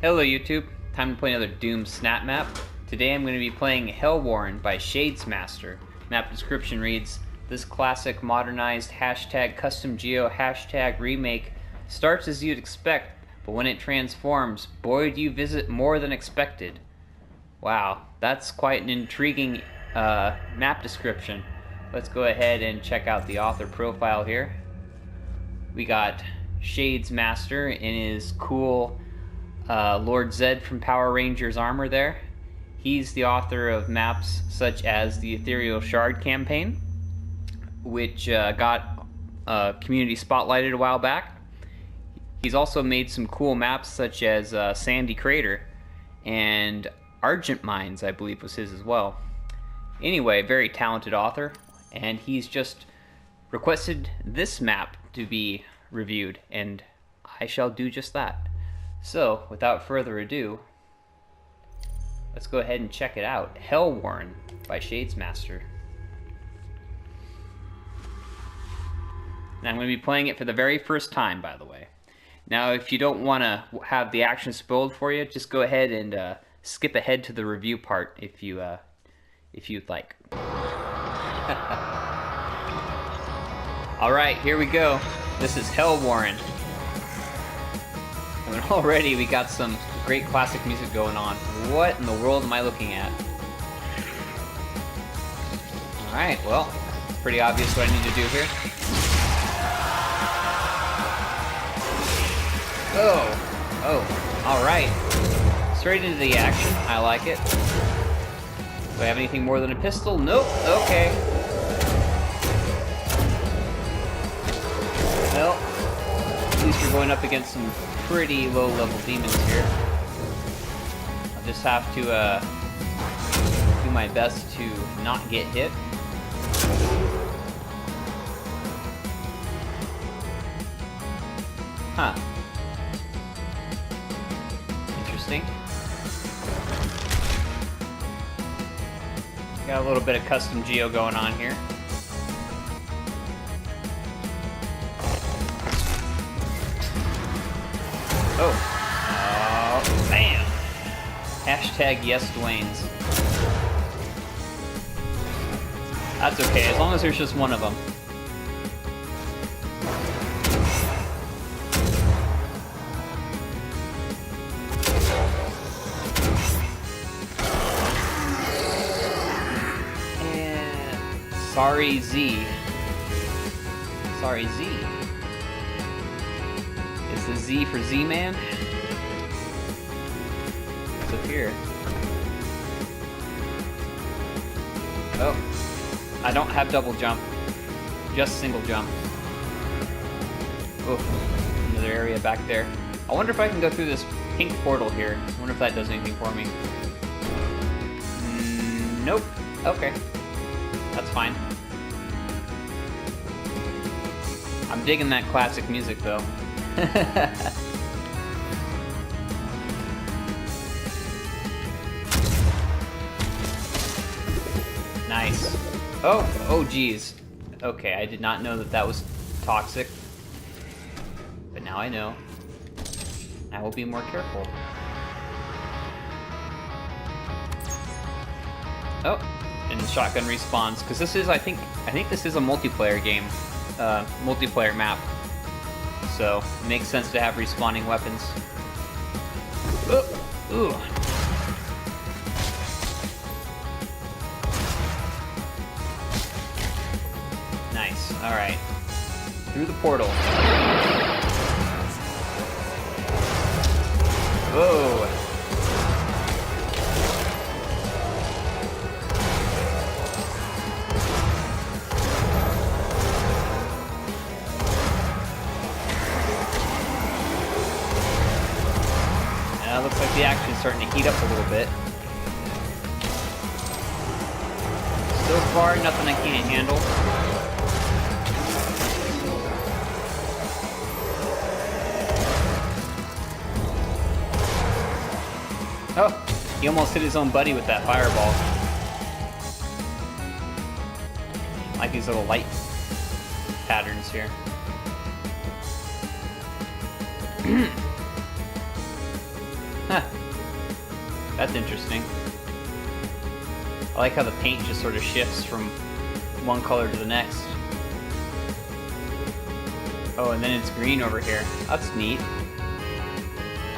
Hello YouTube, time to play another Doom Snapmap. Today I'm going to be playing Hellwarren by ShadesMaster. Map description reads, this classic modernized hashtag custom geo hashtag remake starts as you'd expect, but when it transforms, boy do you visit more than expected. Wow, that's quite an intriguing map description. Let's go ahead and check out the author profile here. We got ShadesMaster in his cool Lord Zed from Power Rangers armor there. He's the author of maps such as the Ethereal Shard campaign, which got community spotlighted a while back. He's also made some cool maps such as Sandy Crater and Argent Mines, I believe was his as well. Anyway, very talented author, and he's just requested this map to be reviewed, and I shall do just that. So, without further ado, let's go ahead and check it out. Hellwarren by ShadesMaster. And I'm going to be playing it for the very first time, by the way. Now, if you don't want to have the action spoiled for you, just go ahead and skip ahead to the review part if you'd like. Alright, here we go. This is Hellwarren. And already we got some great classic music going on. What in the world am I looking at? Alright, well, it's pretty obvious what I need to do here. Oh, alright. Straight into the action. I like it. Do I have anything more than a pistol? Nope. Okay. Well, at least we're going up against some pretty low-level demons here. I'll just have to do my best to not get hit. Huh. Interesting. Got a little bit of custom geo going on here. Oh, bam! Hashtag yes Dwayne's. That's okay, as long as there's just one of them. And sorry Z. Sorry Z. Is the Z for Z-Man? What's up here? Oh, I don't have double jump, just single jump. Oh, another area back there. I wonder if I can go through this pink portal here. I wonder if that does anything for me. Nope. Okay. That's fine. I'm digging that classic music though. Nice. Oh geez. Okay, I did not know that that was toxic. But now I know. I will be more careful. Oh, and the shotgun respawns, because this is, I think this is a multiplayer game, multiplayer map. So, it makes sense to have respawning weapons. Ooh. Nice, alright. Through the portal. Whoa. Looks like the action's starting to heat up a little bit. So far, nothing I can't handle. Oh, he almost hit his own buddy with that fireball. I like these little light patterns here. That's interesting. I like how the paint just sort of shifts from one color to the next. Oh, and then it's green over here. That's neat.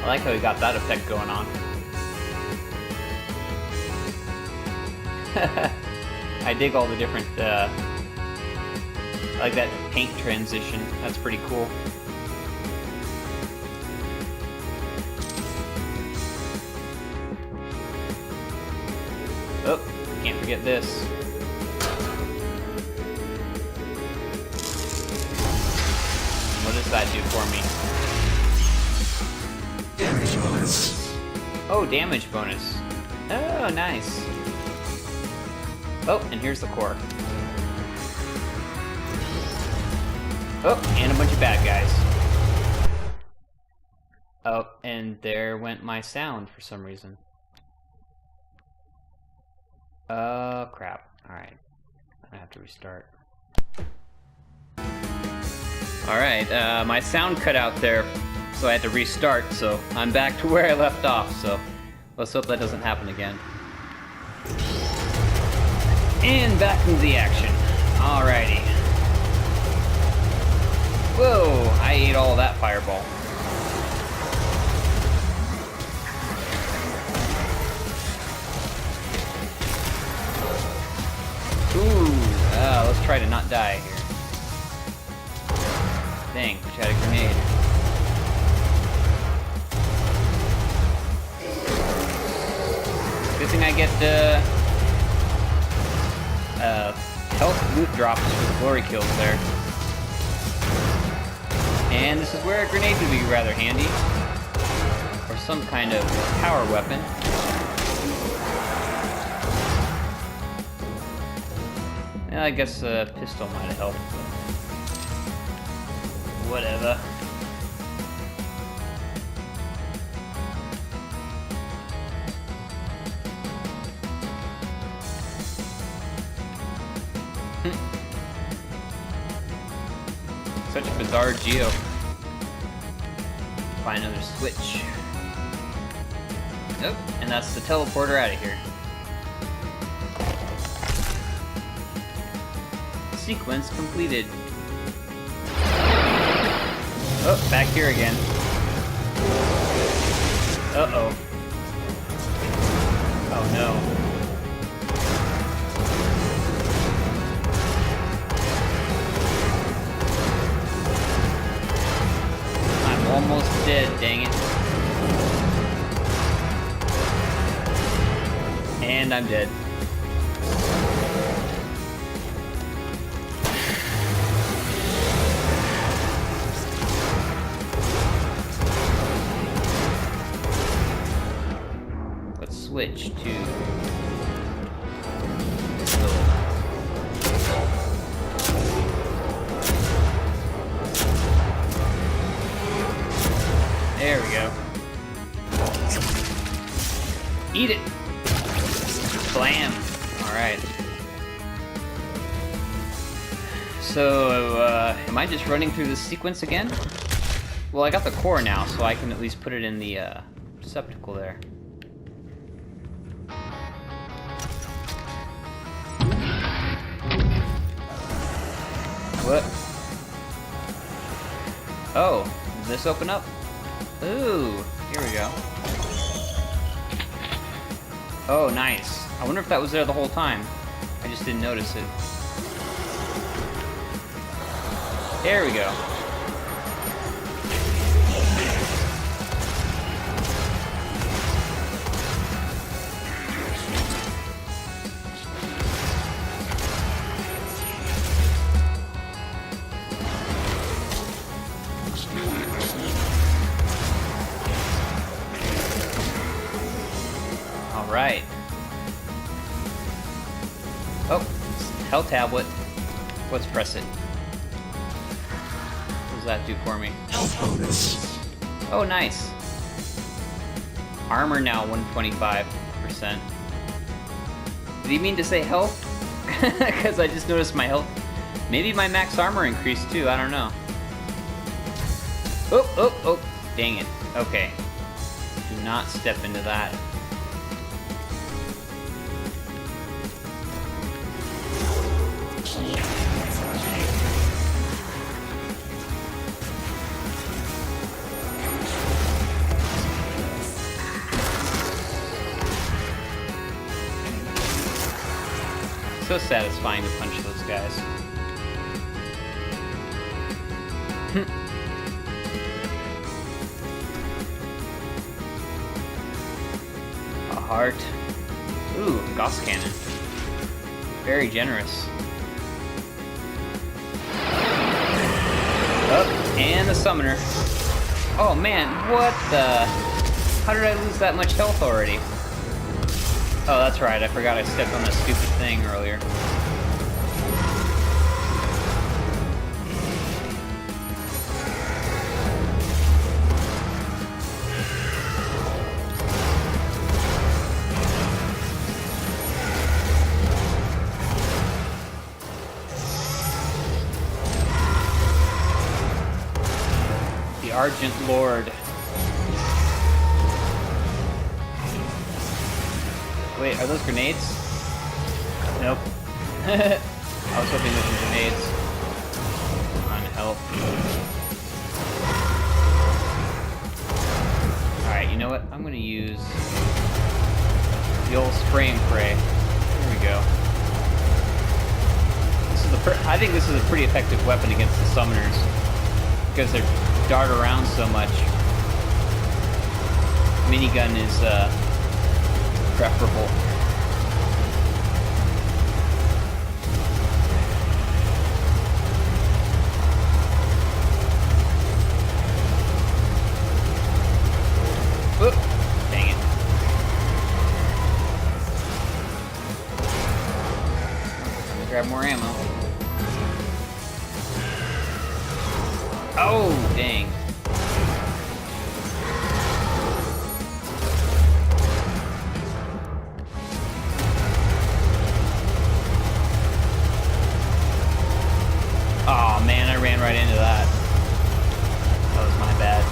I like how we got that effect going on. I dig all the different, I like that paint transition. That's pretty cool. Oh, can't forget this. What does that do for me? Damage bonus. Oh, damage bonus. Oh, nice. Oh, and here's the core. Oh, and a bunch of bad guys. Oh, and there went my sound for some reason. Oh, crap. Alright. I'm gonna have to restart. Alright, my sound cut out there, so I had to restart, so I'm back to where I left off, so let's hope that doesn't happen again. And back into the action. Alrighty. Whoa, I ate all that fireball. Ooh, let's try to not die here. Dang, wish I had a grenade. Good thing I get health loot drops for the glory kills there. And this is where a grenade would be rather handy. Or some kind of power weapon. Yeah, I guess a pistol might have helped, but whatever. Such a bizarre geo. Find another switch. Nope, and that's the teleporter out of here. Sequence completed. Oh, back here again. Uh-oh. Oh no. I'm almost dead, dang it. And I'm dead. Switch to there we go. Eat it. Blam. Alright. So, am I just running through this sequence again? Well, I got the core now, so I can at least put it in the receptacle there. What? Oh, did this open up? Ooh, here we go. Oh, nice. I wonder if that was there the whole time. I just didn't notice it. There we go. Right. Oh, hell tablet. Let's press it. What does that do for me? Health bonus. Oh, nice. Armor now 125%. Did he mean to say health? Because I just noticed my health. Maybe my max armor increased too. I don't know. Oh, oh, oh. Dang it. Okay. Do not step into that. So satisfying to punch those guys. A heart. Ooh, Gauss cannon. Very generous. Oh, and the summoner. Oh man, what the? How did I lose that much health already? Oh, that's right, I forgot I stepped on that stupid thing earlier. The Argent Lord. Wait, are those grenades? Nope. I was hoping those were grenades. Come on, help. Alright, you know what? I'm gonna use the old spray and pray. Here we go. This is I think this is a pretty effective weapon against the summoners because they dart around so much. Minigun is preferable. Oop, dang it. Grab more ammo. Oh, dang. Oh man, I ran right into that. That was my bad.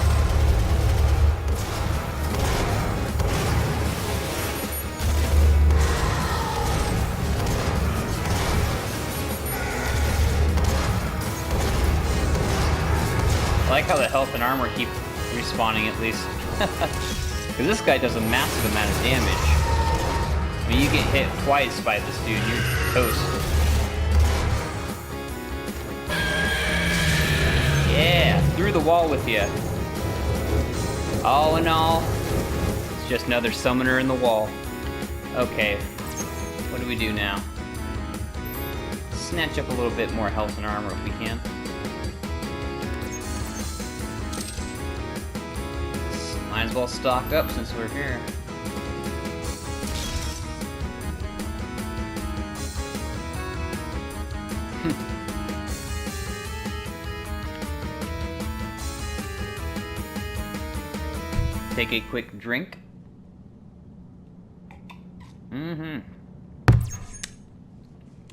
I like how the health and armor keep respawning at least. Because this guy does a massive amount of damage. I mean, you get hit twice by this dude, you're toast. Yeah, through the wall with you. All in all, it's just another summoner in the wall. Okay, what do we do now? Snatch up a little bit more health and armor if we can. Might as well stock up since we're here. Take a quick drink.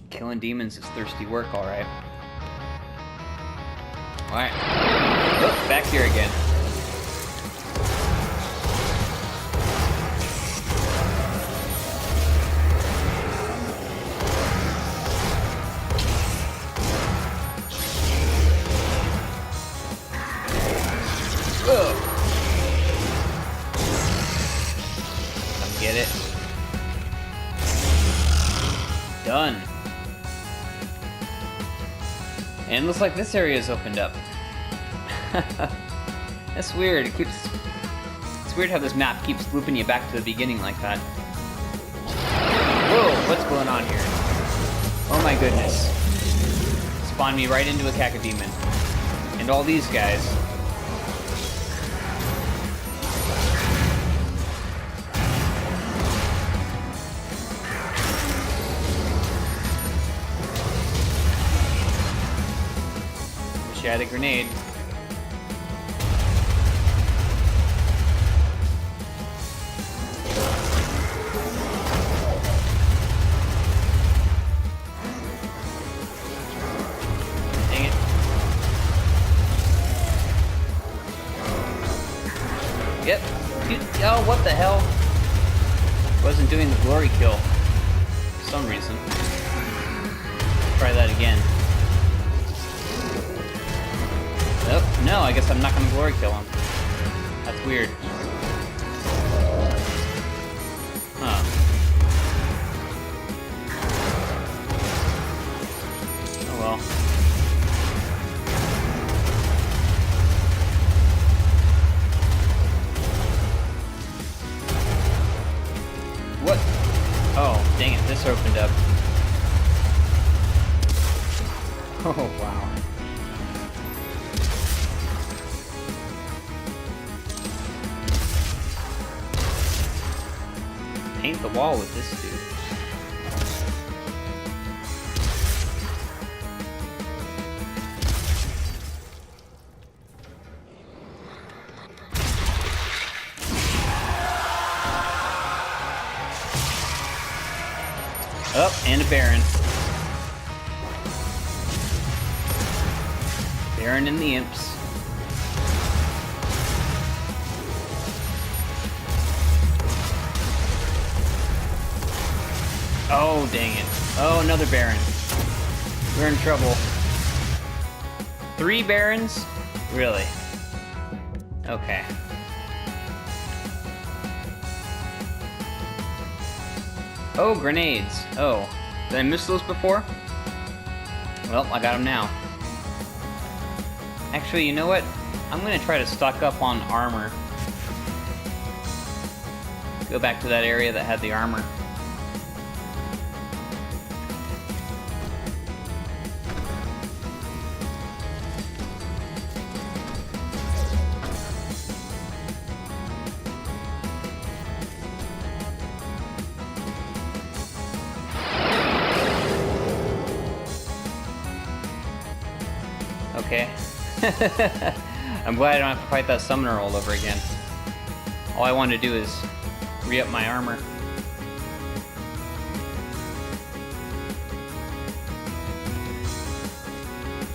Killing demons is thirsty work, alright. Alright. Oh, back here again. Whoa. Get it? Done. And it looks like this area is opened up. That's weird. It's weird how this map keeps looping you back to the beginning like that. Whoa, what's going on here? Oh my goodness. Spawned me right into a cacodemon. And all these guys. I had a grenade. Dang it. Yep. Oh, what the hell? Wasn't doing the glory kill for some reason. try that again. Oh, no, I guess I'm not gonna glory kill him. That's weird. Huh. Oh well. What? Oh, dang it, this opened up. Oh, wow. Paint the wall with this dude. Oh, and a Baron. Baron and the Imps. Oh, dang it. Oh, another Baron. We're in trouble. 3 Barons? Really? Okay. Oh, grenades. Oh, did I miss those before? Well, I got them now. Actually, you know what? I'm gonna try to stock up on armor. Go back to that area that had the armor. Okay. I'm glad I don't have to fight that summoner all over again. All I want to do is re-up my armor.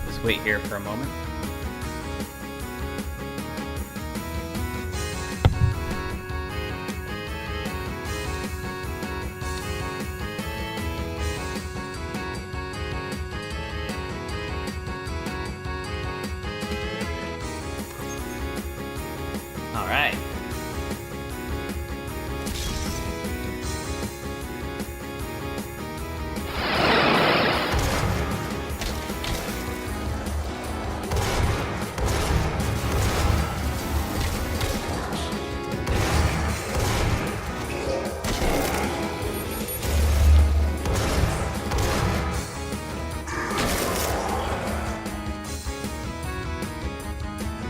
Just wait here for a moment. Alright.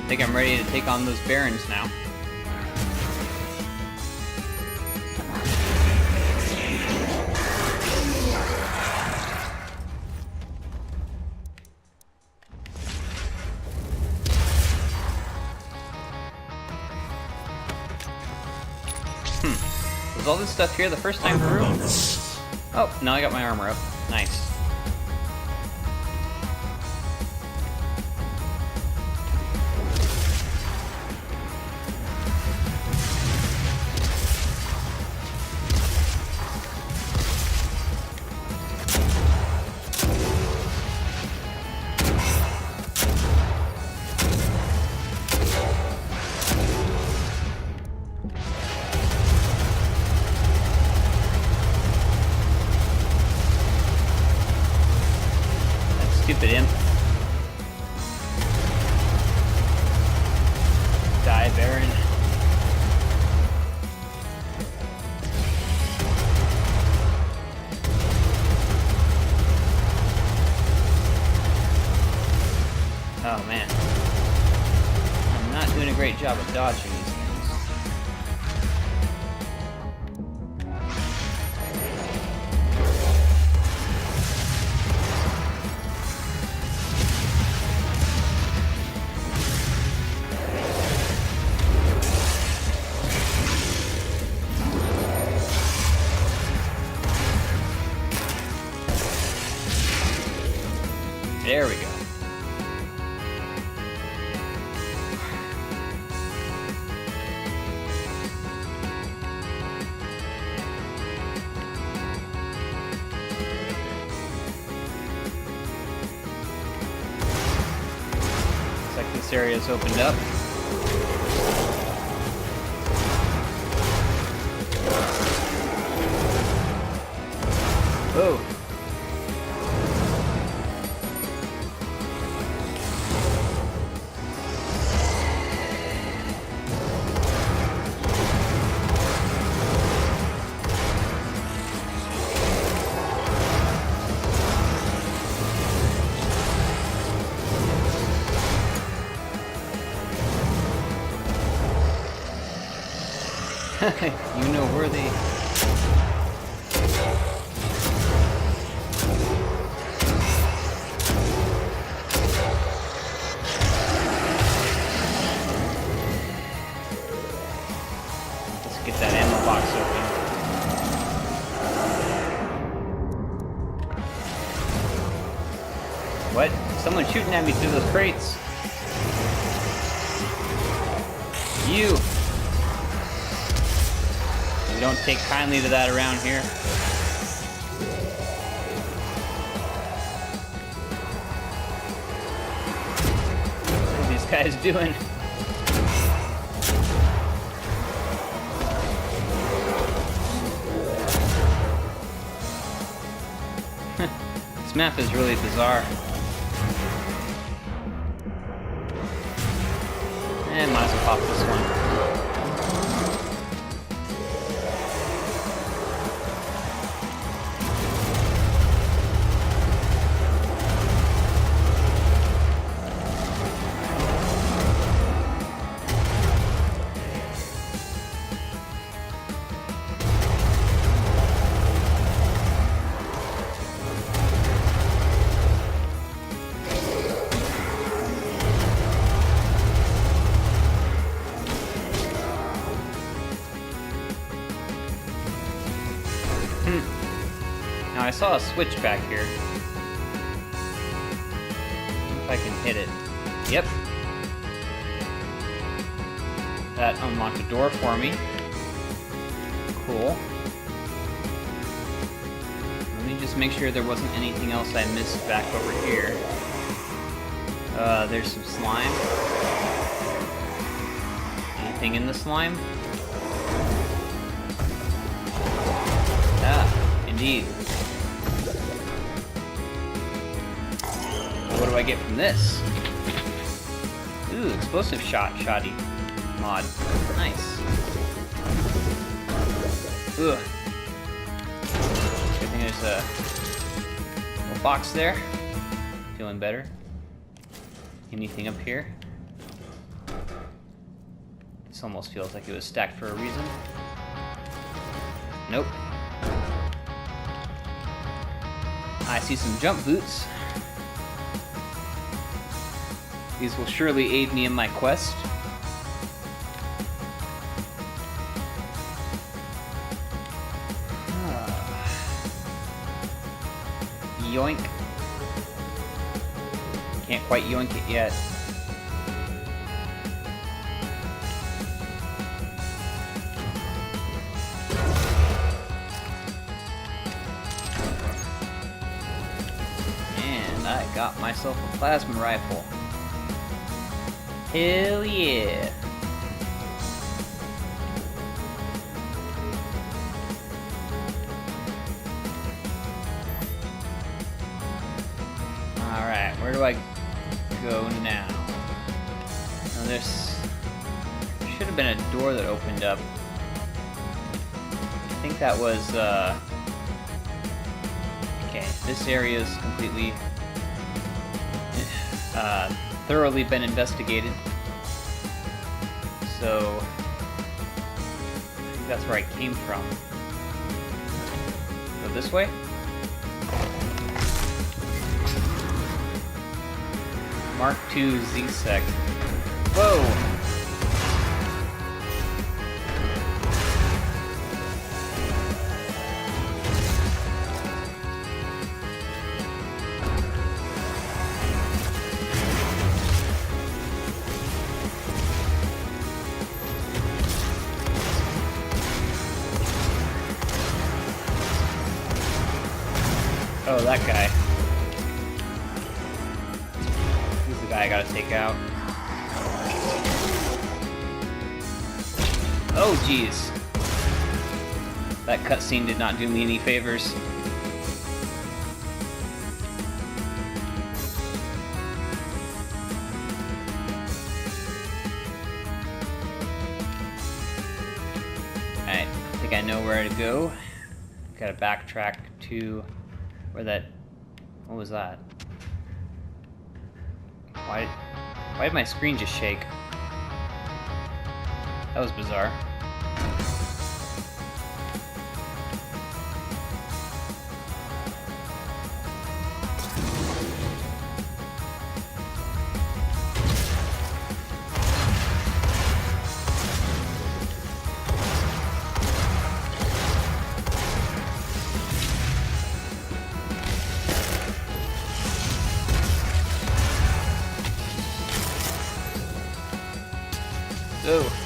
I think I'm ready to take on those Barons now. Was all this stuff here the first time through? Oh, now I got my armor up. Nice. Stupid imp. Die, Baron. Oh man. I'm not doing a great job of dodging these things. There we go. this area's opened up. Oh. You know worthy. Let's get that ammo box open. What? Someone's shooting at me through those crates. You! We don't take kindly to that around here. What are these guys doing? This map is really bizarre. And might as well pop this one. Now I saw a switch back here. If I can hit it. Yep. That unlocked a door for me. Cool. Let me just make sure there wasn't anything else I missed back over here. There's some slime. Anything in the slime? Ah, indeed. What do I get from this? Ooh, explosive shoddy mod. Nice. Ugh. I think there's a little box there. Feeling better. Anything up here? This almost feels like it was stacked for a reason. Nope. I see some jump boots. These will surely aid me in my quest. Yoink. Can't quite yoink it yet. And I got myself a plasma rifle. Hell yeah. Alright, where do I go now? Now there's... should have been a door that opened up. I think that was, okay, this area is completely... thoroughly been investigated. So, I think that's where I came from. Go this way? Mark II Z-Sec. Whoa! Oh, that guy. He's the guy I gotta take out. Oh, jeez. That cutscene did not do me any favors. Alright, I think I know where to go. Gotta backtrack to where that... What was that? Why did my screen just shake? That was bizarre. Oh.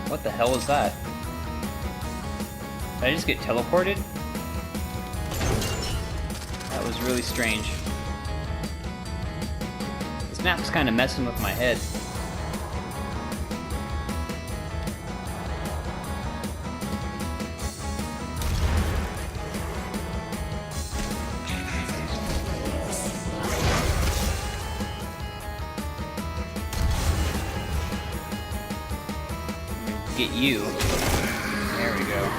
What the hell was that? Did I just get teleported? That was really strange. This map's kind of messing with my head. Get you. There we go.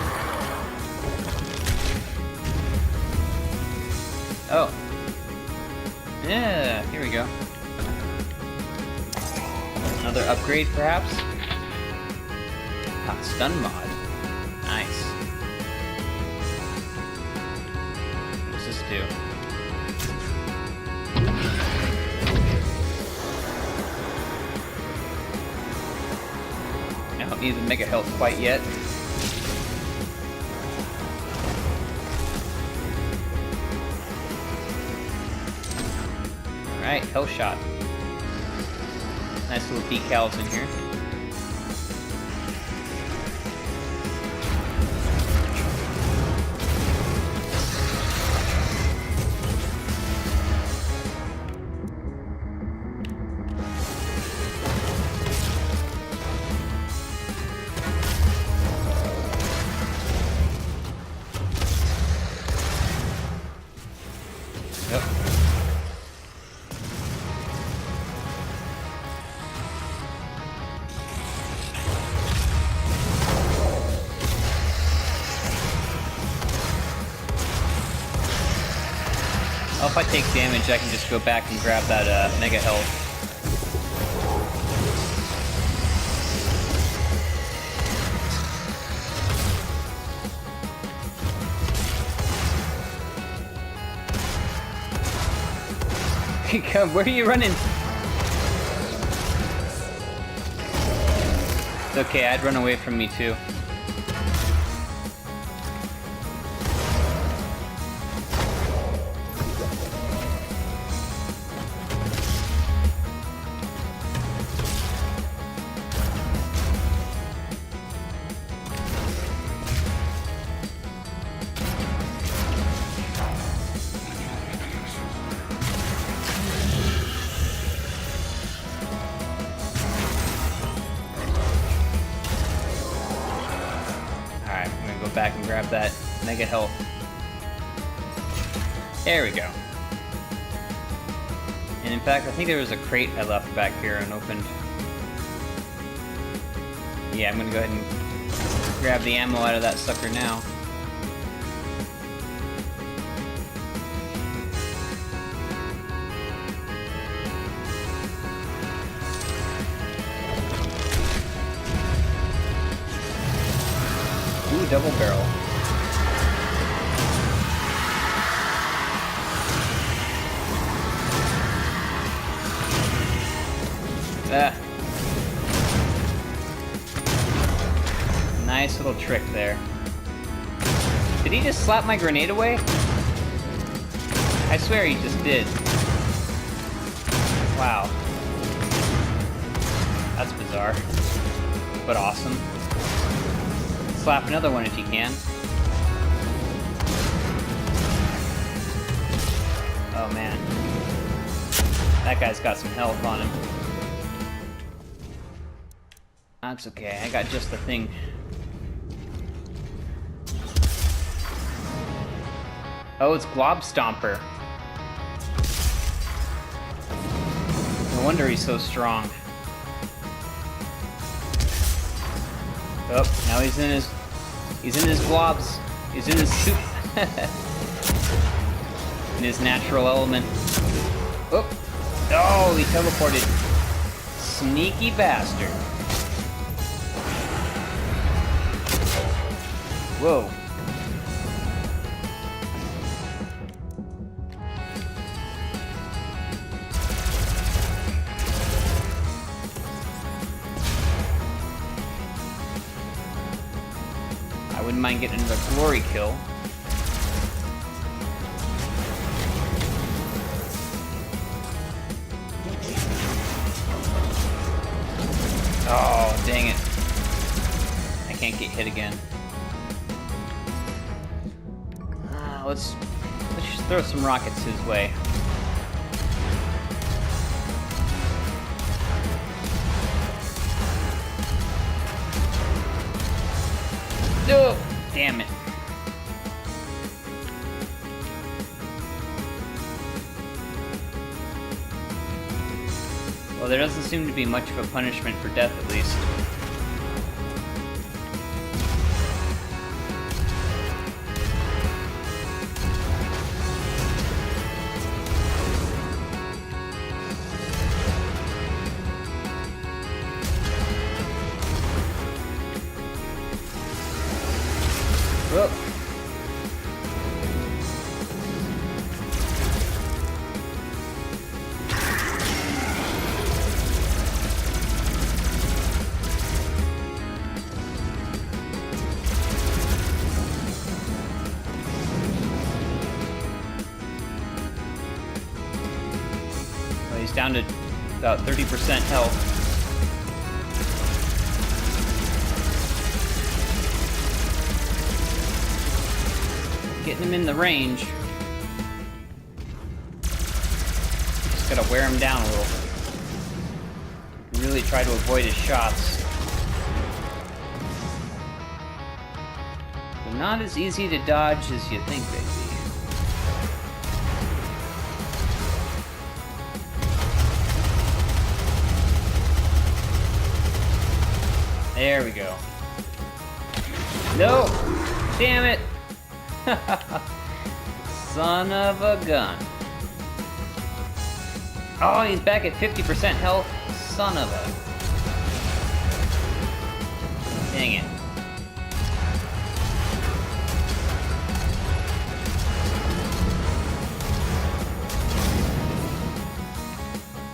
Oh. Yeah, here we go. Another upgrade, perhaps? Ah, stun mod. Nice. What does this do? I don't need the mega health quite yet. Alright, health shot. Nice little decals in here. Yep. Oh, if I take damage, I can just go back and grab that mega health. Where are you running? It's okay, I'd run away from me too. Back and grab that mega health. There we go. And in fact, I think there was a crate I left back here unopened. Yeah, I'm gonna go ahead and grab the ammo out of that sucker now. Ooh, double barrel. Ah. Nice little trick there. Did he just slap my grenade away? I swear he just did. Wow. That's bizarre. But awesome. Slap another one if you can. That guy's got some health on him. That's okay, I got just the thing. Oh, it's Glob Stomper. No wonder he's so strong. Oh, now he's in his globs. He's in his soup. In his natural element. Oh, oh, he teleported. Sneaky bastard. Whoa. I wouldn't mind getting another glory kill. Oh, dang it. I can't get hit again. Let's just throw some rockets his way. Oh, damn it. Well, there doesn't seem to be much of a punishment for death, at least. Whoop. Well, he's down to about 30% health. Getting him in the range. Just gotta wear him down a little. Really try to avoid his shots. They're not as easy to dodge as you think they'd be. There we go. No! Damn it! Son of a gun. Oh, he's back at 50% health. Son of a... Dang it.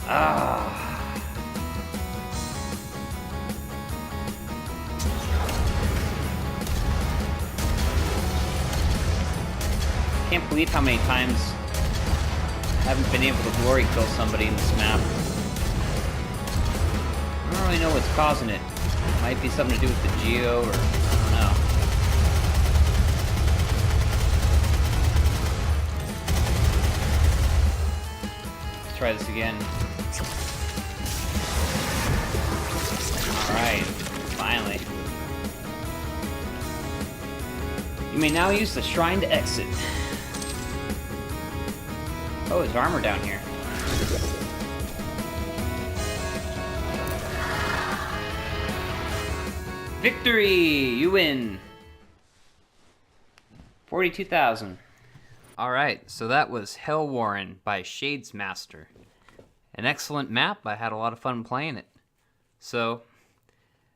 Ah. I can't believe how many times I haven't been able to glory kill somebody in this map. I don't really know what's causing it. It might be something to do with the geo, or I don't know. Let's try this again. Alright, finally. You may now use the shrine to exit. Oh, there's armor down here. Victory! You win! 42,000. Alright, so that was Hellwarren by ShadesMaster. An excellent map. I had a lot of fun playing it. So,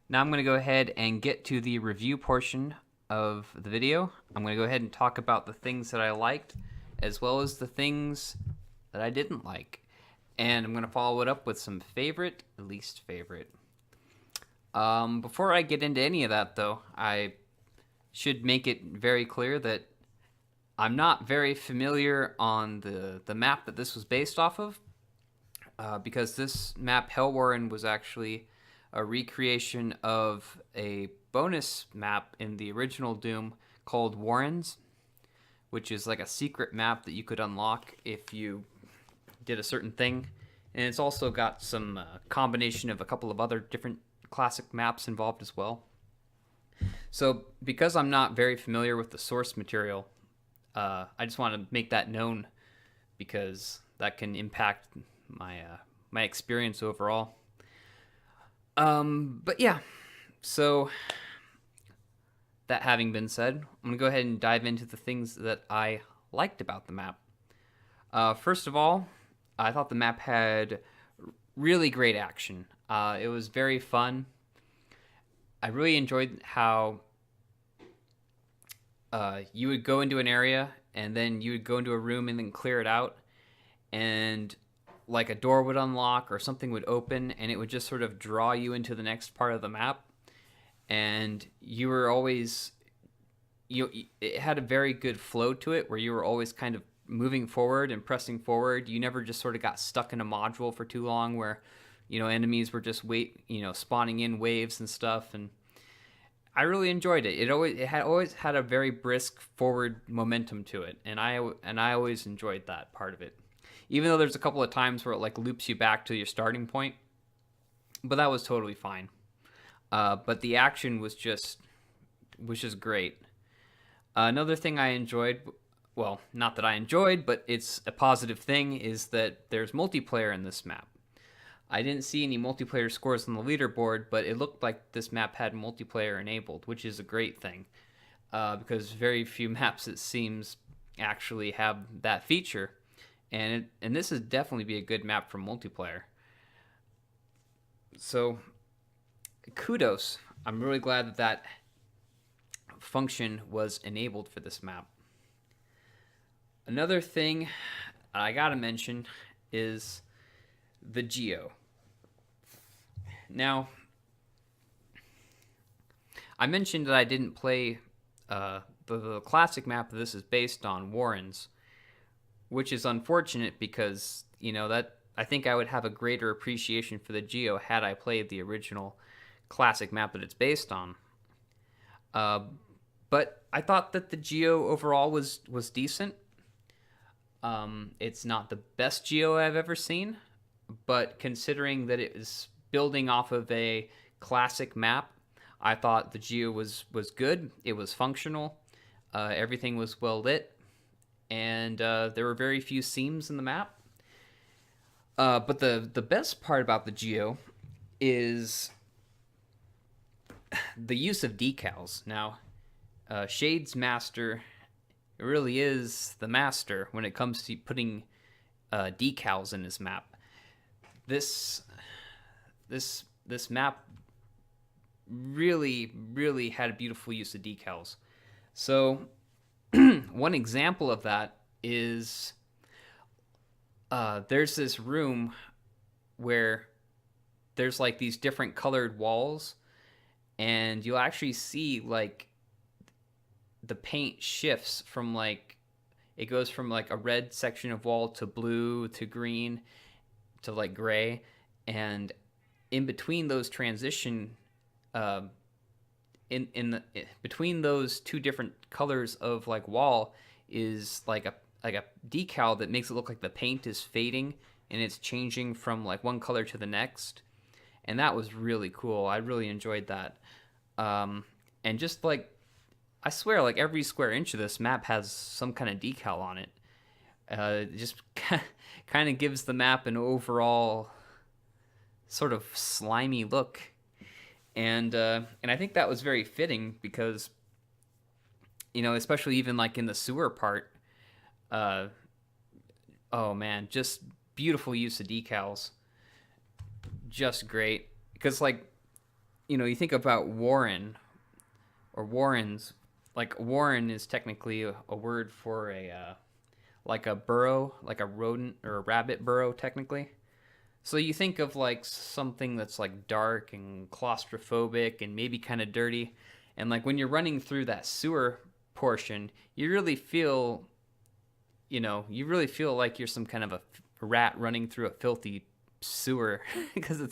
now I'm going to go ahead and get to the review portion of the video. I'm going to go ahead and talk about the things that I liked, as well as the things that I didn't like. And I'm going to follow it up with some favorite, least favorite. Before I get into any of that, though, I should make it very clear that I'm not very familiar on the map that this was based off of, because this map, Hellwarren, was actually a recreation of a bonus map in the original Doom called Warrens, which is like a secret map that you could unlock if you did a certain thing and it's also got some combination of a couple of other different classic maps involved as well. So because I'm not very familiar with the source material, I just want to make that known because that can impact my experience overall. But yeah, so that having been said, I'm going to go ahead and dive into the things that I liked about the map. First of all, I thought the map had really great action. It was very fun. I really enjoyed how you would go into an area and then you would go into a room and then clear it out, and like a door would unlock or something would open and it would just sort of draw you into the next part of the map. And you were always, it had a very good flow to it where you were always kind of moving forward and pressing forward. You never just sort of got stuck in a module for too long where, enemies were just spawning in waves and stuff. And I really enjoyed it. It always had a very brisk forward momentum to it, and I always enjoyed that part of it. Even though there's a couple of times where it like loops you back to your starting point, but that was totally fine. But the action was just great. Another thing I enjoyed, well, not that I enjoyed, but it's a positive thing, is that there's multiplayer in this map. I didn't see any multiplayer scores on the leaderboard, but it looked like this map had multiplayer enabled, which is a great thing, because very few maps, it seems, actually have that feature, and this would definitely be a good map for multiplayer. So, kudos. I'm really glad that that function was enabled for this map. Another thing I gotta mention is the geo. Now, I mentioned that I didn't play the classic map that this is based on, Warrens, which is unfortunate because, that I think I would have a greater appreciation for the geo had I played the original classic map that it's based on. But I thought that the geo overall was decent. It's not the best geo I've ever seen, but considering that it is building off of a classic map, I thought the geo was good. It was functional. Everything was well lit, and there were very few seams in the map. But the best part about the geo is the use of decals. Now, ShadesMaster really is the master when it comes to putting decals in his map. This map really had a beautiful use of decals. So one example of that is there's this room where there's like these different colored walls, and you'll actually see like the paint shifts from like, it goes from like a red section of wall to blue to green to like gray, and in between those transition between those two different colors of like wall is like a decal that makes it look like the paint is fading and it's changing from like one color to the next, and that was really cool. I really enjoyed that. And just like, I swear, like every square inch of this map has some kind of decal on it. It just kind of gives the map an overall sort of slimy look, and I think that was very fitting because, especially even like in the sewer part. Oh man, just beautiful use of decals, just great. Because like, you think about Warren or Warrens. Like, warren is technically a word for like a burrow, like a rodent or a rabbit burrow, technically. So you think of like something that's like dark and claustrophobic and maybe kind of dirty. And like when you're running through that sewer portion, you really feel like you're some kind of a rat running through a filthy sewer because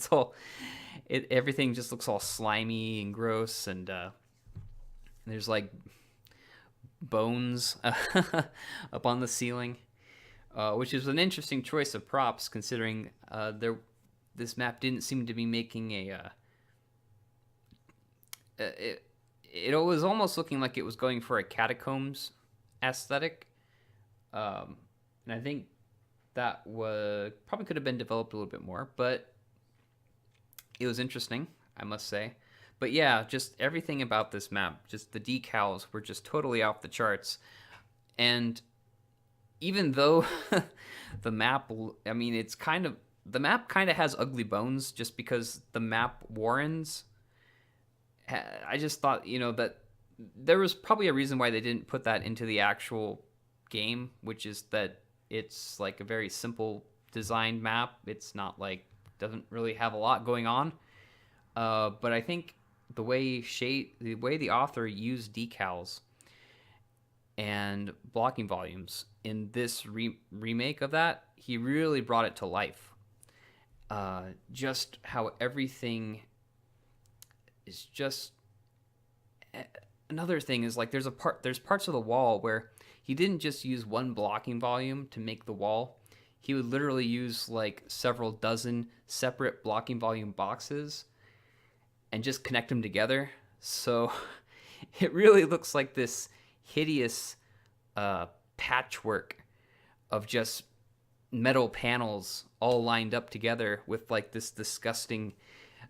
everything just looks all slimy and gross, and there's like bones up on the ceiling. which is an interesting choice of props considering this map didn't seem to be making it was almost looking like it was going for a catacombs aesthetic, and I think that was probably could have been developed a little bit more, but it was interesting, I must say. But yeah, just everything about this map, just the decals were just totally off the charts. And even though the map, I mean, the map kind of has ugly bones just because the map warrens. I just thought, that there was probably a reason why they didn't put that into the actual game, which is that it's like a very simple designed map. It's not like, doesn't really have a lot going on. But I think the way the author used decals and blocking volumes in this remake of that, he really brought it to life. Just how everything is just. Another thing is like there's parts of the wall where he didn't just use one blocking volume to make the wall. He would literally use like several dozen separate blocking volume boxes and just connect them together. So it really looks like this hideous patchwork of just metal panels all lined up together with like this disgusting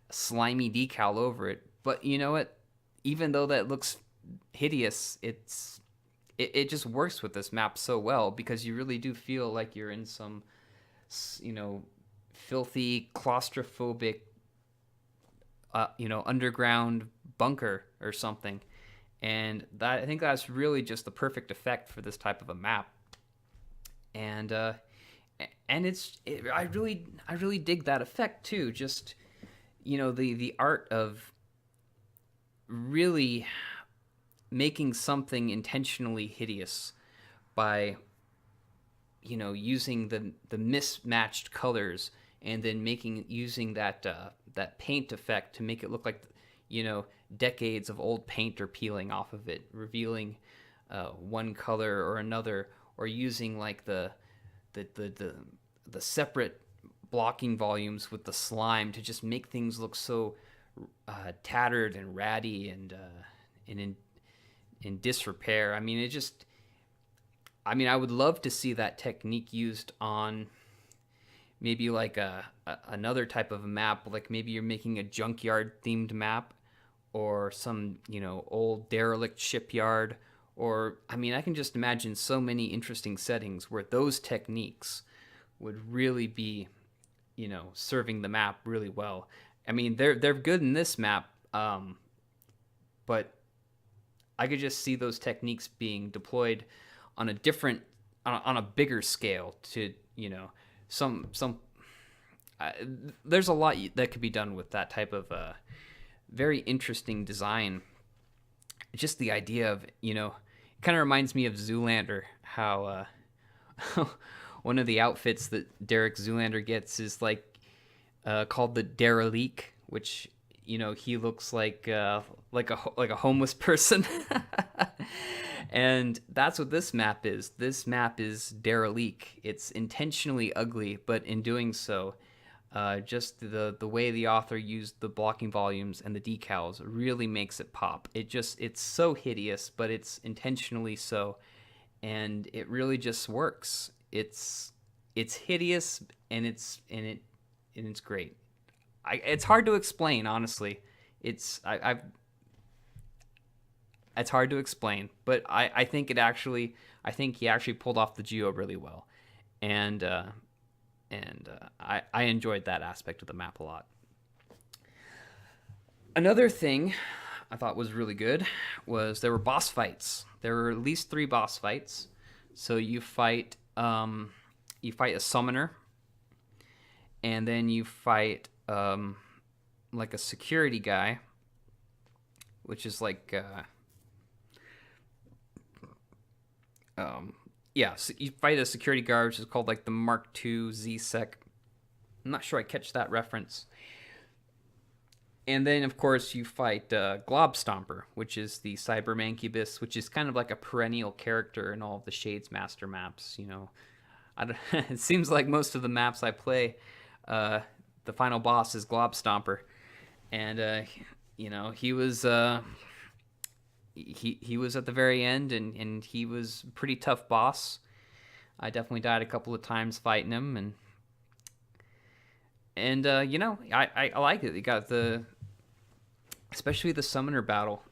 slimy decal over it. But you know what? Even though that looks hideous, it just works with this map so well because you really do feel like you're in some, filthy, claustrophobic, underground bunker or something. And I think that's really just the perfect effect for this type of a map. And I really dig that effect too. Just, the art of really making something intentionally hideous by using the mismatched colors and then using that paint effect to make it look like decades of old paint are peeling off of it, revealing one color or another, or using like the separate blocking volumes with the slime to just make things look so tattered and ratty and in disrepair. I mean, I would love to see that technique used on maybe like another type of a map, like maybe you're making a junkyard themed map or some, old derelict shipyard, or I can just imagine so many interesting settings where those techniques would really be, serving the map really well. I mean, they're good in this map, but I could just see those techniques being deployed on a bigger scale to, there's a lot that could be done with that type of very interesting design. Just the idea of, it kind of reminds me of Zoolander, how one of the outfits that Derek Zoolander gets is like called the Derelict, which he looks like a homeless person. And that's what this map is. This map is Derelict. It's intentionally ugly, but in doing so, just the way the author used the blocking volumes and the decals really makes it pop. It's so hideous, but it's intentionally so, and it really just works. It's hideous and it's great. It's hard to explain, honestly. It's hard to explain, but I think he actually pulled off the geo really well, and I enjoyed that aspect of the map a lot. Another thing I thought was really good was there were boss fights. There were at least 3 boss fights. So you fight a summoner, and then you fight like a security guy, which is like so you fight a security guard, which is called like the Mark II Z-Sec. I'm not sure I catch that reference. And then, of course, you fight Glob Stomper, which is the Cybermancubus, which is kind of like a perennial character in all of the ShadesMaster maps. It seems like most of the maps I play, the final boss is Glob Stomper, and he was he was at the very end, and he was a pretty tough boss. I definitely died a couple of times fighting him, and I like it. You got especially the summoner battle.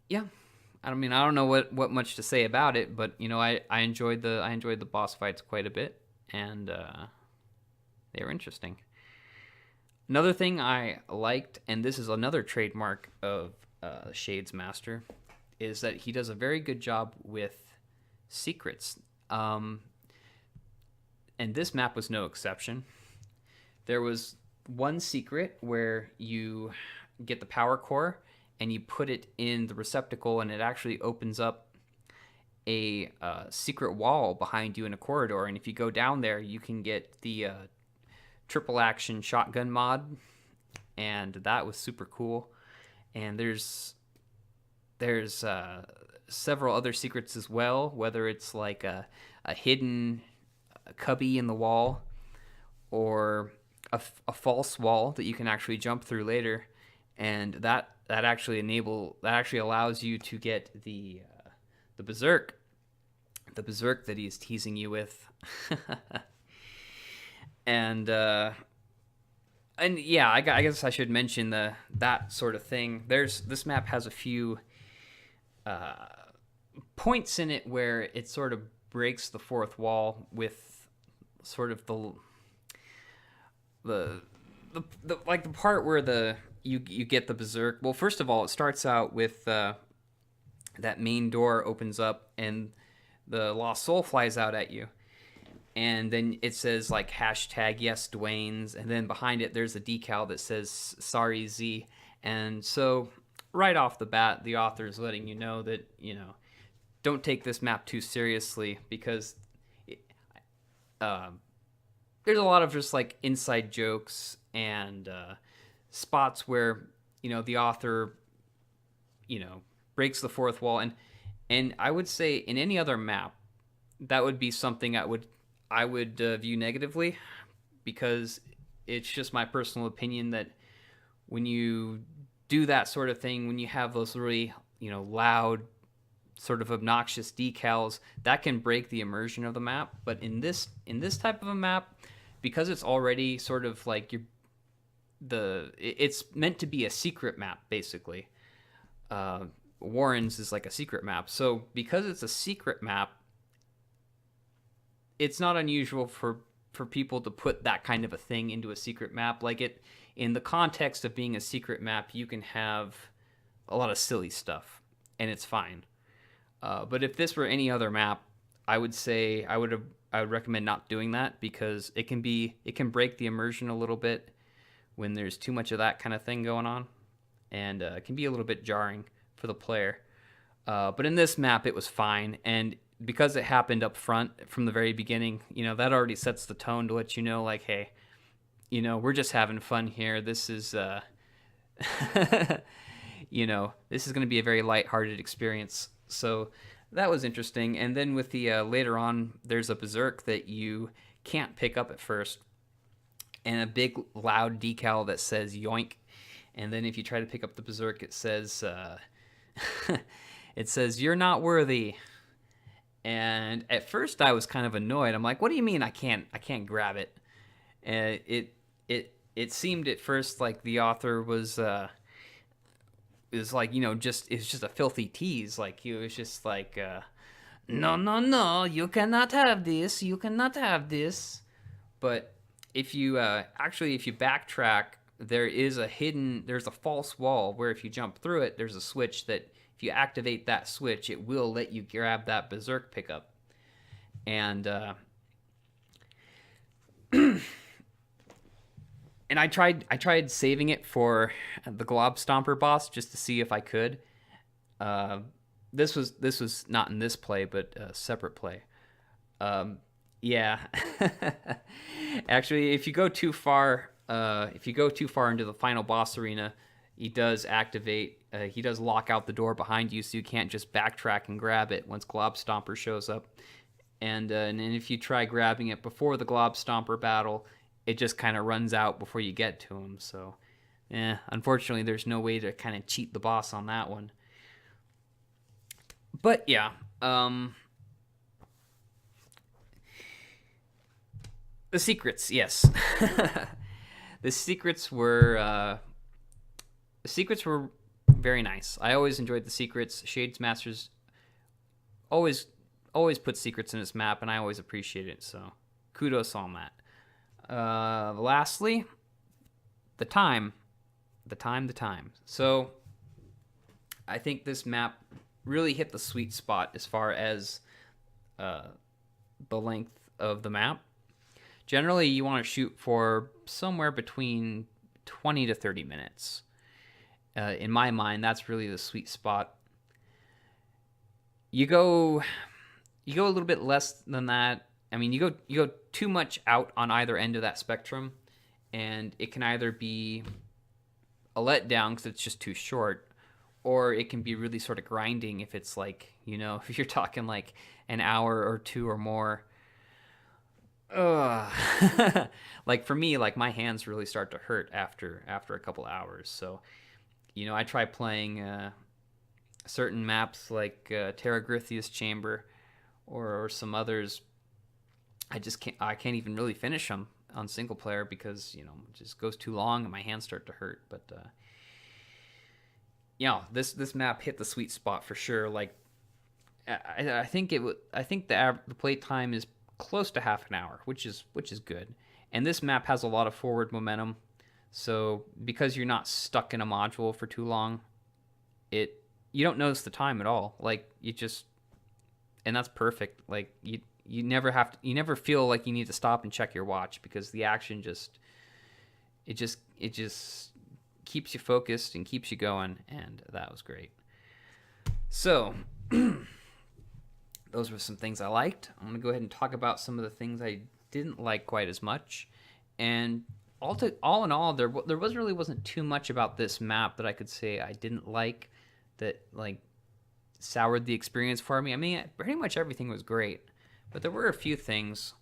Yeah, I mean, I don't know what much to say about it, but I enjoyed the boss fights quite a bit, and they were interesting. Another thing I liked, and this is another trademark of ShadesMaster, is that he does a very good job with secrets. And this map was no exception. There was one secret where you get the power core and you put it in the receptacle, and it actually opens up a secret wall behind you in a corridor. And if you go down there, you can get the triple action shotgun mod, and that was super cool. And there's several other secrets as well, whether it's like a hidden cubby in the wall or a false wall that you can actually jump through later, and that actually allows you to get the berserk that he's teasing you with. and yeah, I guess I should mention that sort of thing. This map has a few points in it where it sort of breaks the fourth wall with sort of the like the part where you get the berserk. Well, first of all, it starts out with that main door opens up and the lost soul flies out at you, and then it says like hashtag yes Dwayne's, and then behind it there's a decal that says sorry Z. And so right off the bat, the author is letting you know that don't take this map too seriously, because there's a lot of just like inside jokes and spots where the author breaks the fourth wall, and I would say in any other map that would be something I would view negatively, because it's just my personal opinion that when you do that sort of thing, when you have those really loud sort of obnoxious decals, that can break the immersion of the map. But in this type of a map, because it's already sort of like it's meant to be a secret map, basically. Warren's is like a secret map. So because it's a secret map, it's not unusual for people to put that kind of a thing into a secret map. Like it, in the context of being a secret map, you can have a lot of silly stuff, and it's fine. But if this were any other map, I would say I would recommend not doing that, because it can break the immersion a little bit when there's too much of that kind of thing going on, and it can be a little bit jarring for the player. But in this map, it was fine, and because it happened up front from the very beginning, that already sets the tone to let you know, like, hey, we're just having fun here. This is, this is going to be a very lighthearted experience. So that was interesting. And then with the later on, there's a berserk that you can't pick up at first, and a big loud decal that says yoink. And then if you try to pick up the berserk, it says it says you're not worthy. And at first I was kind of annoyed. I'm like, what do you mean I can't grab it? And it seemed at first like the author was like, it's just a filthy tease. Like he was just like, no, you cannot have this. You cannot have this. But if you if you backtrack, there's a false wall where if you jump through it, there's a switch that if you activate that switch, it will let you grab that berserk pickup. And and I tried saving it for the Glob Stomper boss just to see if I could. This was not in this play, but a separate play. Yeah. Actually, if you go too far into the final boss arena, he does activate he does lock out the door behind you, so you can't just backtrack and grab it once Glob Stomper shows up. And then if you try grabbing it before the Glob Stomper battle, it just kind of runs out before you get to him. So, unfortunately, there's no way to kind of cheat the boss on that one. But yeah, the secrets, yes. The secrets were very nice. I always enjoyed the secrets. ShadesMaster's always puts secrets in his map, and I always appreciate it. So kudos on that. Lastly, the time. So I think this map really hit the sweet spot as far as the length of the map. Generally, you want to shoot for somewhere between 20 to 30 minutes. In my mind, that's really the sweet spot. You go a little bit less than that. I mean, you go too much out on either end of that spectrum, and it can either be a letdown because it's just too short, or it can be really sort of grinding if it's like, if you're talking like an hour or two or more. Like for me, like my hands really start to hurt after a couple hours. So, I try playing certain maps like Terragrithia's Chamber or some others. I can't even really finish them on single player because, it just goes too long and my hands start to hurt. But, this map hit the sweet spot for sure. Like, I think the play time is close to half an hour, which is good. And this map has a lot of forward momentum. So because you're not stuck in a module for too long, you don't notice the time at all. Like and that's perfect. Like you never feel like you need to stop and check your watch because the action just keeps you focused and keeps you going, and that was great. So those were some things I liked. I'm going to go ahead and talk about some of the things I didn't like quite as much. And all in all, there wasn't too much about this map that I could say I didn't like that like soured the experience for me. I mean, pretty much everything was great, but there were a few things.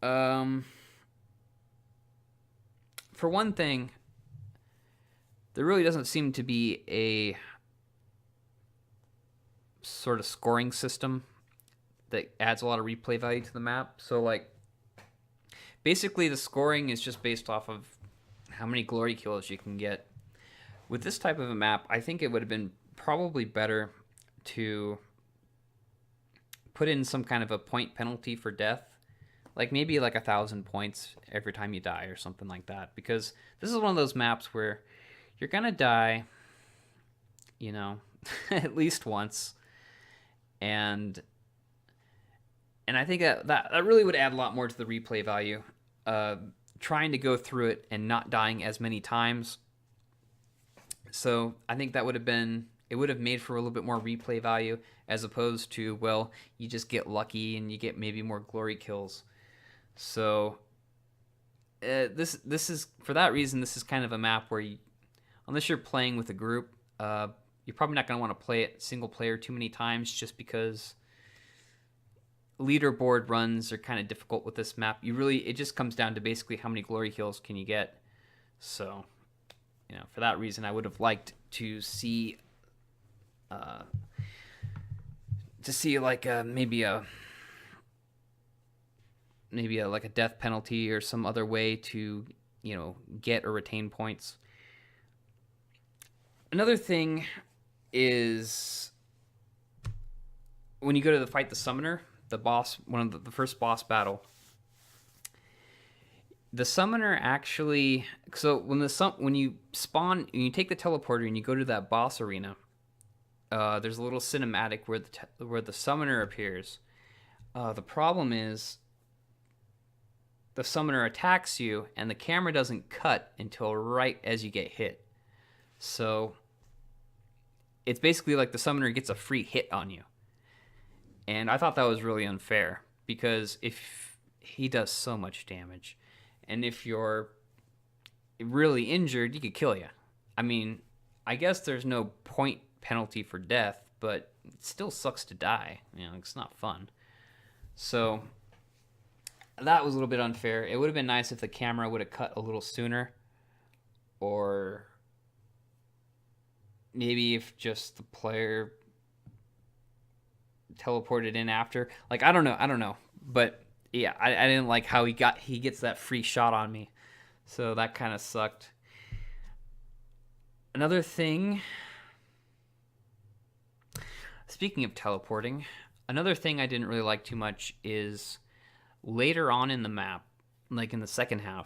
For one thing, there really doesn't seem to be a sort of scoring system that adds a lot of replay value to the map. So like basically the scoring is just based off of how many glory kills you can get. With this type of a map, I think it would have been probably better to put in some kind of a point penalty for death. Like maybe like 1,000 points every time you die or something like that. Because this is one of those maps where you're gonna die, at least once. And I think that really would add a lot more to the replay value. Trying to go through it and not dying as many times. So I think it would have made for a little bit more replay value as opposed to, well, you just get lucky and you get maybe more glory kills. So this is, for that reason, this is kind of a map where unless you're playing with a group, you're probably not going to want to play it single player too many times just because leaderboard runs are kind of difficult with this map. It just comes down to basically how many glory kills can you get. So, for that reason, I would have liked to see like maybe a death penalty or some other way to, get or retain points. Another thing is when you go to fight the summoner, the boss, one of the first boss battle, the summoner actually, so when you spawn, when you take the teleporter and you go to that boss arena, there's a little cinematic where the summoner appears. The problem is the summoner attacks you and the camera doesn't cut until right as you get hit. So it's basically like the summoner gets a free hit on you. And I thought that was really unfair because if he does so much damage, and if you're really injured, he could kill you. I mean, I guess there's no point penalty for death, but it still sucks to die. It's not fun. So that was a little bit unfair. It would have been nice if the camera would have cut a little sooner, or maybe if just the player teleported in after. Like, I don't know. But yeah, I didn't like how he gets that free shot on me. So that kind of sucked. Another thing, speaking of teleporting, another thing I didn't really like too much is later on in the map, like in the second half,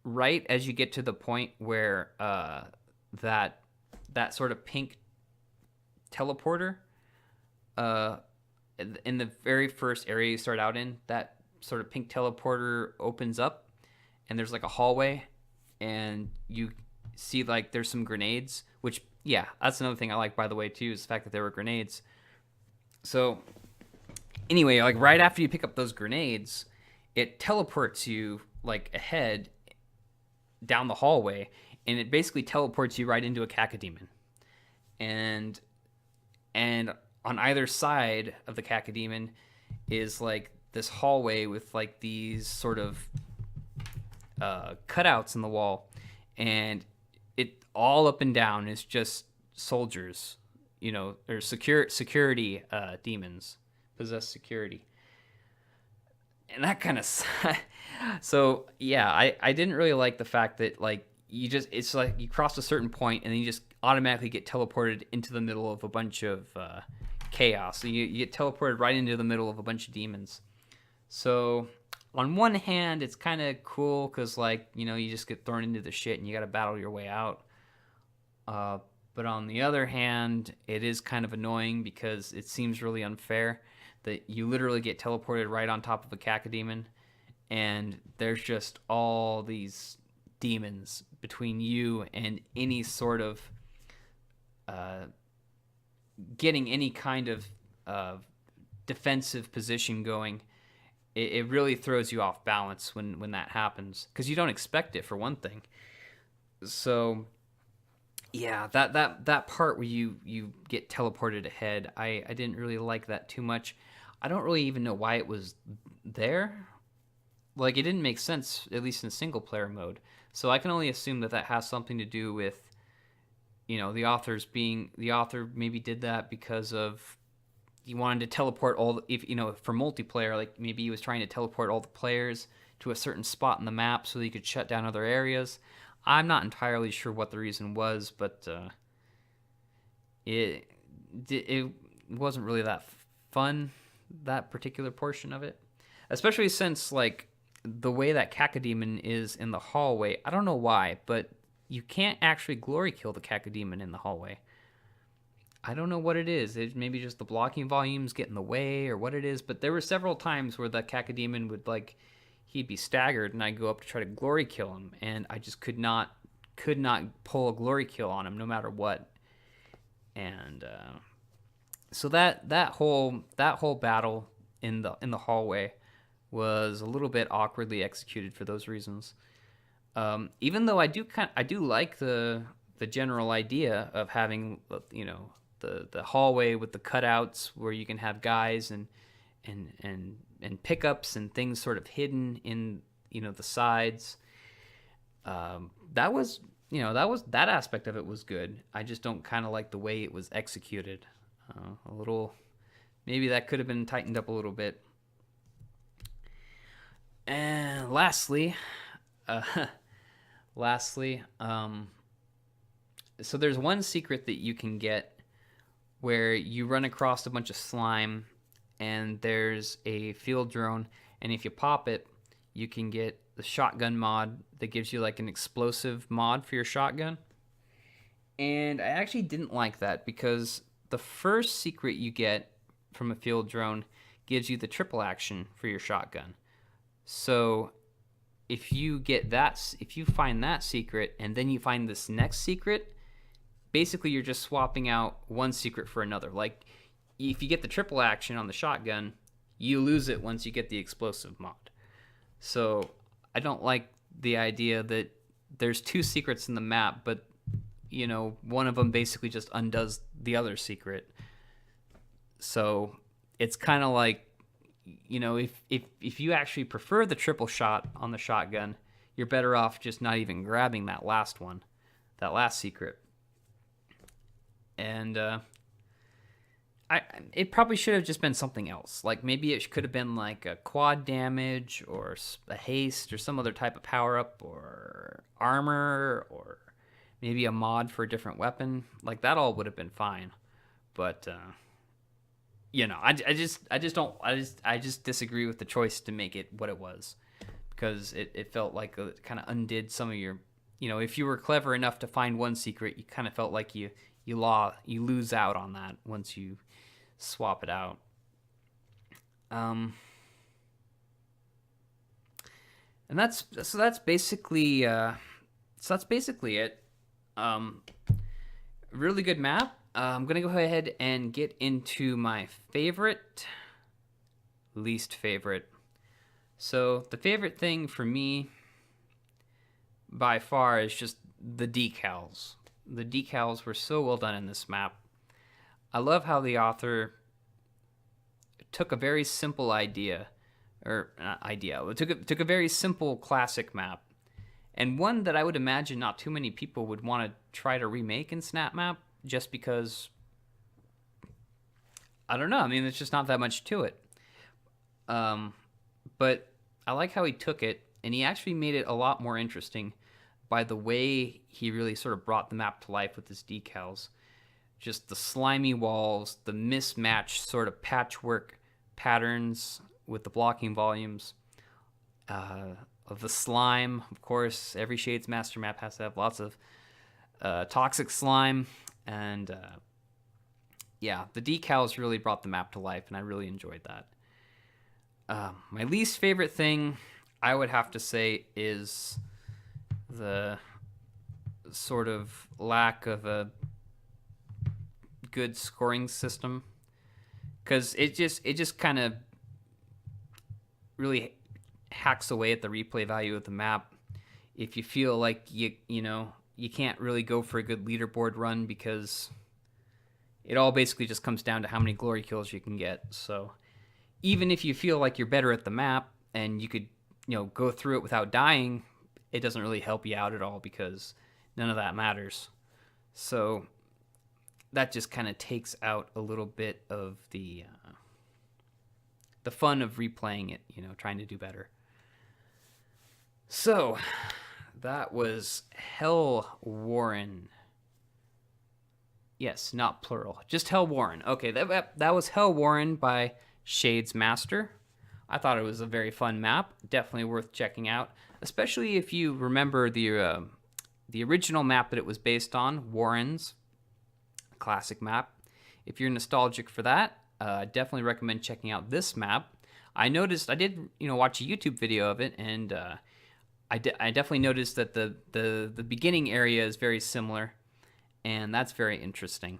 right as you get to the point where that sort of pink teleporter, in the very first area you start out in, that sort of pink teleporter opens up, and there's like a hallway, and you see like there's some grenades, which, yeah, that's another thing I like, by the way, too, is the fact that there were grenades. So anyway, like right after you pick up those grenades, it teleports you like ahead down the hallway, and it basically teleports you right into a cacodemon. And on either side of the cacodemon is like this hallway with like these sort of cutouts in the wall, and it all up and down is just soldiers, or security demons, possessed security. And that kind of so yeah, I didn't really like the fact that like it's like you cross a certain point and then you just automatically get teleported into the middle of a bunch of chaos. So you get teleported right into the middle of a bunch of demons. So on one hand, it's kind of cool because like you just get thrown into the shit and you got to battle your way out. But on the other hand, it is kind of annoying because it seems really unfair that you literally get teleported right on top of a cacodemon, and there's just all these demons between you and any sort of getting any kind of defensive position going. It really throws you off balance when that happens, because you don't expect it, for one thing. So yeah, that part where you get teleported ahead, I didn't really like that too much. I don't really even know why it was there. Like, it didn't make sense, at least in single player mode. So I can only assume that has something to do with, the author maybe did that because of he wanted to teleport for multiplayer, like maybe he was trying to teleport all the players to a certain spot in the map so that he could shut down other areas. I'm not entirely sure what the reason was, but it wasn't really that fun, that particular portion of it. Especially since, like, the way that cacodemon is in the hallway, I don't know why, but you can't actually glory kill the cacodemon in the hallway. I don't know what it is. It's maybe just the blocking volumes get in the way or what it is, but there were several times where the cacodemon would, like, he'd be staggered and I'd go up to try to glory kill him, and I just could not pull a glory kill on him no matter what. And so that whole battle in the hallway was a little bit awkwardly executed for those reasons. Even though I do like the general idea of having the hallway with the cutouts where you can have guys and pickups and things sort of hidden in the sides. That aspect of it was good. I just don't kind of like the way it was executed. A little, maybe that could have been tightened up a little bit. And lastly, so there's one secret that you can get where you run across a bunch of slime, and there's a field drone, and if you pop it, you can get the shotgun mod that gives you like an explosive mod for your shotgun. And I actually didn't like that because the first secret you get from a field drone gives you the triple action for your shotgun. So if you find that secret and then you find this next secret, basically you're just swapping out one secret for another. Like, if you get the triple action on the shotgun, you lose it once you get the explosive mod. So I don't like the idea that there's two secrets in the map, but one of them basically just undoes the other secret. So it's kind of like, if you actually prefer the triple shot on the shotgun, you're better off just not even grabbing that last one, that last secret. And it probably should have just been something else. Like maybe it could have been like a quad damage or a haste or some other type of power up or armor or maybe a mod for a different weapon. Like that all would have been fine. But I just disagree with the choice to make it what it was, because it felt like it kind of undid some of your, if you were clever enough to find one secret, you kind of felt like you lose out on that once you swap it out. And that's basically it. Really good map. I'm gonna go ahead and get into my favorite, least favorite. So the favorite thing for me by far is just the decals. The decals were so well done in this map. I love how the author took a very simple idea, took a very simple classic map, and one that I would imagine not too many people would want to try to remake in Snapmap, just because, I don't know, I mean, there's just not that much to it. But I like how he took it, and he actually made it a lot more interesting by the way he really sort of brought the map to life with his decals. Just the slimy walls, the mismatched sort of patchwork patterns with the blocking volumes, of the slime. Of course, every ShadesMaster map has to have lots of toxic slime, and the decals really brought the map to life, and I really enjoyed that. My least favorite thing, I would have to say, is the sort of lack of a good scoring system, because it just kind of really hacks away at the replay value of the map. If you feel like you can't really go for a good leaderboard run, because it all basically just comes down to how many glory kills you can get. So even if you feel like you're better at the map and you could go through it without dying, it doesn't really help you out at all, because none of that matters. So that just kind of takes out a little bit of the fun of replaying it, trying to do better. So that was Hell Warren. Yes, not plural, just Hell Warren. Okay, that was Hell Warren by ShadesMaster. I thought it was a very fun map, definitely worth checking out, especially if you remember the original map that it was based on, Warren's classic map. If you're nostalgic for that, I definitely recommend checking out this map. I did watch a YouTube video of it, and I definitely noticed that the beginning area is very similar, and that's very interesting.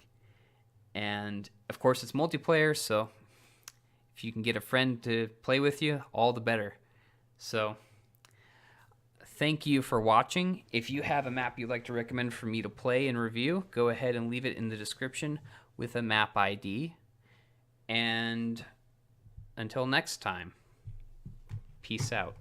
And of course, it's multiplayer, so if you can get a friend to play with you, all the better. So thank you for watching. If you have a map you'd like to recommend for me to play and review, go ahead and leave it in the description with a map ID. And until next time, peace out.